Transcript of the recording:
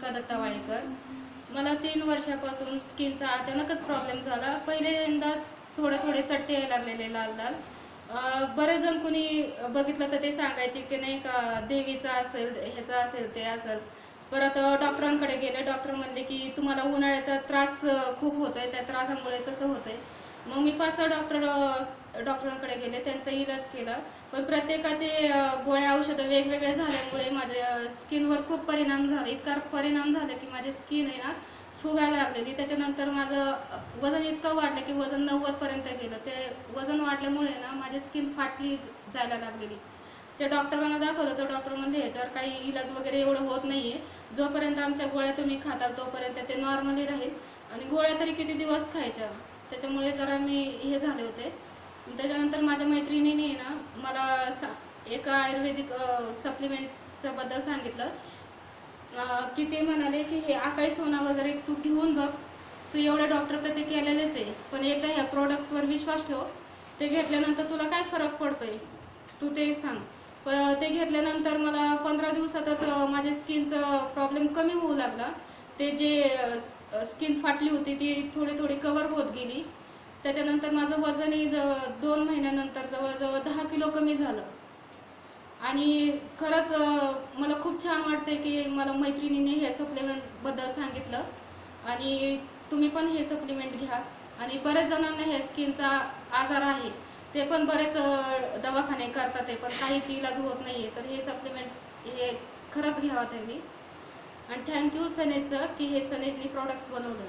मोनिका दत्ता वाळेकर। मला 3 वर्षापासून स्किनचा अचानकच प्रॉब्लेम झाला। पहिल्यांदा थोडे थोडे चट्टे यायला लागलेले लाल लाल। बरेच जण कोणी बघितलं तर ते सांगायचे की नाही का देवीचा असेल, ह्याचा असेल, ते असेल। परत डॉक्टरांकडे गेले, डॉक्टर म्हणले की तुम्हाला उन्हाळ्याचा त्रास खूप होतोय, त्या त्रासामुळे कसं होतंय। मग मी 5-6 डॉक्टरांकडे गेले, त्यांचा इलाज केला। पण प्रत्येकाचे गोळ्या औषधं वेगवेगळे झाल्यामुळे माझ्या स्किनवर खूप परिणाम झाला। इतका परिणाम झाला की माझी स्किन आहे ना फुगायला लागलेली। त्याच्यानंतर माझं वजन इतकं वाढलं की वजन 90 पर्यंत गेलं। ते वजन वाढल्यामुळे ना माझी स्किन फाटली जायला लागलेली। ते डॉक्टरांना दाखवलं तर डॉक्टर म्हणले ह्याच्यावर काही इलाज वगैरे एवढं होत नाहीये, जोपर्यंत आमच्या गोळ्या तुम्ही खाताल तोपर्यंत ते नॉर्मली राहील। आणि गोळ्या तरी किती दिवस खायच्या, त्याच्यामुळे जरा मी हे झाले होते। त्याच्यानंतर माझ्या मैत्रिणीने ना मला एक आयुर्वेदिक सप्लिमेंट्सच्या बद्दल सांगितलं की ते म्हणाले की हे आकाई सोना वगैरे तू घेऊन बघ, तू एवढे डॉक्टर तर ते केलेलेच आहे, पण एकदा ह्या प्रोडक्ट्सवर विश्वास ठेव, ते घेतल्यानंतर तुला काय फरक पडतोय तू ते सांग। ते घेतल्यानंतर मला 15 दिवसातच माझ्या स्किनचा प्रॉब्लेम कमी होऊ लागला। ते जे स्किन फाटली होती ती थोडी थोडी कवर होत गेली। त्याच्यानंतर माझं वजनही 2 महिन्यानंतर जवळजवळ 10 किलो कमी झालं। आणि खरंच मला खूप छान वाटते की मला मैत्रिणीने हे सप्लिमेंट बद्दल सांगितलं। आणि तुम्ही पण हे सप्लिमेंट घ्या। आणि बरेच जणांना हे स्किनचा आजार आहे, ते पण बरेच दवाखाने करतात आहे, पण काहीच इलाज होत नाहीये। तर हे सप्लिमेंट हे खरंच घ्यावा त्यांनी। आणि थँक्यू सनेजचं की हे सनेजनी प्रॉडक्ट्स बनवलं।